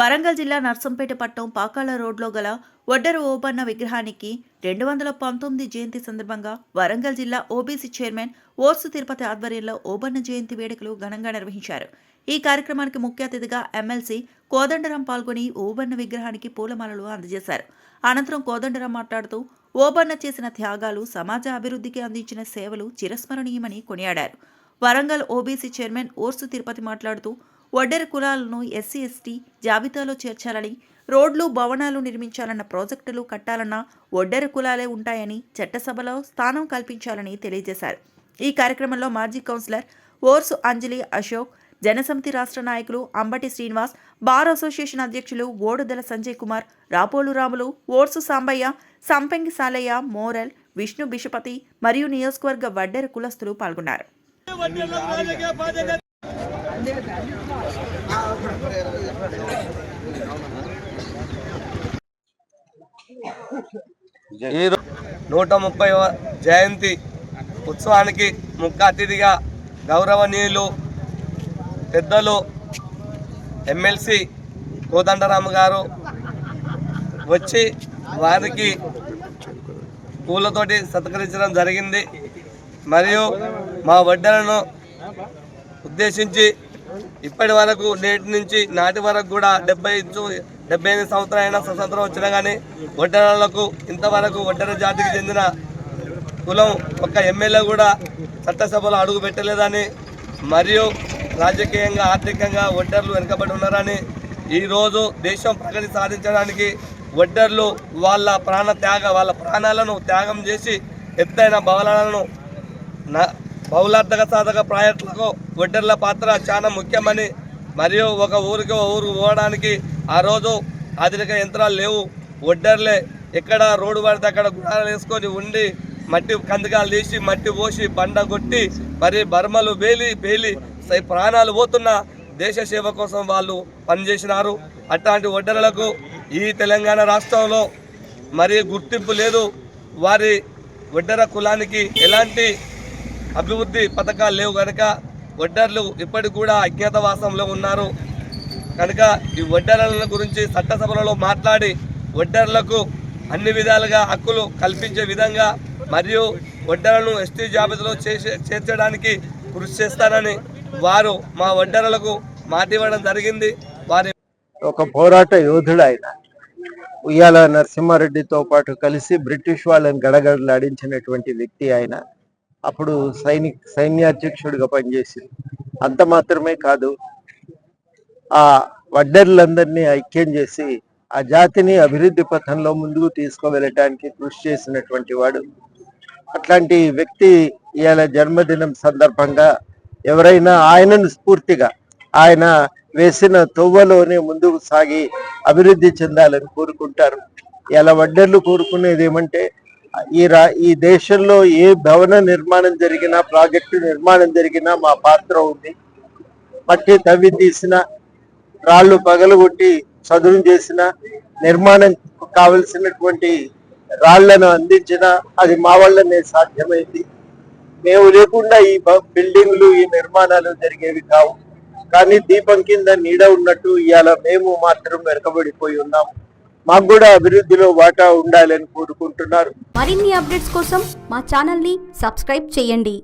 వరంగల్ జిల్లా నర్సంపేట పట్టణం పాకాల రోడ్లో గల వడ్డెర ఓబన్న విగ్రహానికి 219 జయంతి సందర్భంగా వరంగల్ జిల్లా ఓబీసీ చైర్మన్ ఓర్సు తిరుపతి ఆధ్వర్యంలో ఓబన్న జయంతి వేడుకలు ఘనంగా నిర్వహించారు. ఈ కార్యక్రమానికి ముఖ్య అతిథిగా ఎమ్మెల్సీ కోదండరాం పాల్గొని ఓబన్న విగ్రహానికి పూలమాలలు అందజేశారు. అనంతరం కోదండరాం మాట్లాడుతూ ఓబన్న చేసిన త్యాగాలు, సమాజ అభివృద్ధికి అందించిన సేవలు చిరస్మరణీయమని కొనియాడారు. వరంగల్ ఓబీసీ చైర్మన్ ఓర్సు తిరుపతి మాట్లాడుతూ వడ్డెర కులాలను ఎస్సీ ఎస్టీ జాబితాలో చేర్చాలని, రోడ్లు భవనాలు నిర్మించాలన్న ప్రాజెక్టులు కట్టాలన్న వడ్డెర కులాలే ఉంటాయని చట్టసభలో స్థానం కల్పించాలని తెలియజేశారు. ఈ కార్యక్రమంలో మాజీ కౌన్సిలర్ ఓర్సు అంజలి అశోక్, జనసమితి రాష్ట్ర నాయకులు అంబటి శ్రీనివాస్, బార్ అసోసియేషన్ అధ్యక్షులు ఓడుదల సంజయ్ కుమార్, రాపోలు రాములు, ఓర్సు సాంబయ్య, సంపెంగి సాలయ్య, మోరల్, విష్ణు బిషపతి మరియు నియోజకవర్గ వడ్డెర కులస్తులు పాల్గొన్నారు. ఈ 130వ జయంతి ఉత్సవానికి ముఖ్య అతిథిగా గౌరవనీయులు పెద్దలు ఎమ్మెల్సీ కోదండరామ్ గారు వచ్చి వారికి పూలతోటి సత్కరించడం జరిగింది. మరియు మా వడ్డెలను ఉద్దేశించి ఇప్పటి వరకు నేటి నుంచి నాటి వరకు కూడా 75 సంవత్సరాలైనా స్వతంత్రం వచ్చినా కానీ వడ్డెరలకు ఇంతవరకు వడ్డెర జాతికి చెందిన కులం ఒక ఎమ్మెల్యే కూడా చట్టసభలో అడుగు పెట్టలేదని, మరియు రాజకీయంగా ఆర్థికంగా వడ్డెర్లు వెనుకబడి ఉన్నారని, ఈరోజు దేశం ప్రగతి సాధించడానికి వడ్డెర్లు వాళ్ళ ప్రాణాలను త్యాగం చేసి ఎత్తైన భవనాలను బహుళార్థక సాధక ప్రాజెక్టులకు వడ్డెర్ల పాత్ర చాలా ముఖ్యమని, మరియు ఒక ఊరికి పోవడానికి ఆ రోజు ఆధునిక యంత్రాలు లేవు. వడ్డెర్లే ఎక్కడ రోడ్డు పడితే అక్కడ గుడాలు వేసుకొని ఉండి మట్టి కందకాలు తీసి మట్టి పోసి బండ కొట్టి మరి బర్మలు పేలి ప్రాణాలు పోతున్న దేశ సేవ కోసం వాళ్ళు పనిచేసినారు. అట్లాంటి వడ్డెరలకు ఈ తెలంగాణ రాష్ట్రంలో మరి గుర్తింపు లేదు. వారి వడ్డెర కులానికి ఎలాంటి అభివృద్ధి పథకాలు లేవు కనుక వడ్డెర్లు ఇప్పటికి కూడా అజ్ఞాతవాసంలో ఉన్నారు. కనుక ఈ వడ్డెరల గురించి చట్టసభలలో మాట్లాడి వడ్డెర్లకు అన్ని విధాలుగా హక్కులు కల్పించే విధంగా మరియు వడ్డెరలను ఎస్టీ జాబితాలో చేర్చడానికి కృషి చేస్తానని వారు మా వడ్డెరలకు మాట ఇవ్వడం జరిగింది. వారి ఒక పోరాట యోధుడు ఆయన. ఉయ్యాల నరసింహారెడ్డితో పాటు కలిసి బ్రిటిష్ వాళ్ళని గడగడలాడించినటువంటి వ్యక్తి ఆయన. అప్పుడు సైన్యాధ్యక్షుడిగా పనిచేసింది. అంత మాత్రమే కాదు, ఆ వడ్డెర్లందరినీ ఐక్యం చేసి ఆ జాతిని అభివృద్ధి పథంలో ముందుకు తీసుకువెళ్ళటానికి కృషి చేసినటువంటి వాడు. అట్లాంటి వ్యక్తి ఇవాళ జన్మదినం సందర్భంగా ఎవరైనా ఆయనను స్ఫూర్తిగా ఆయన వేసిన తొవ్వలోనే ముందుకు సాగి అభివృద్ధి చెందాలని కోరుకుంటారు. ఇలా వడ్డెర్లు కోరుకునేది ఏమంటే, ఈ దేశంలో ఏ భవన నిర్మాణం జరిగినా, ప్రాజెక్టు నిర్మాణం జరిగినా మా పాత్ర ఉంది. మట్టి తవ్వి తీసిన, రాళ్ళు పగలగొట్టి చదును చేసిన, నిర్మాణం కావలసినటువంటి రాళ్లను అందించిన అది మా వల్లనే సాధ్యమైంది. మేము లేకుండా ఈ బిల్డింగ్లు, ఈ నిర్మాణాలు జరిగేవి కావు. కానీ దీపం కింద నీడ ఉన్నట్టు ఇవాళ మేము మాత్రం వెనకబడిపోయి ఉన్నాం. మాకు కూడా అభివృద్ధిలో వాటా ఉండాలని కోరుకుంటున్నారు. మరిన్ని అప్డేట్స్ కోసం మా ఛానల్ ని సబ్స్క్రైబ్ చేయండి.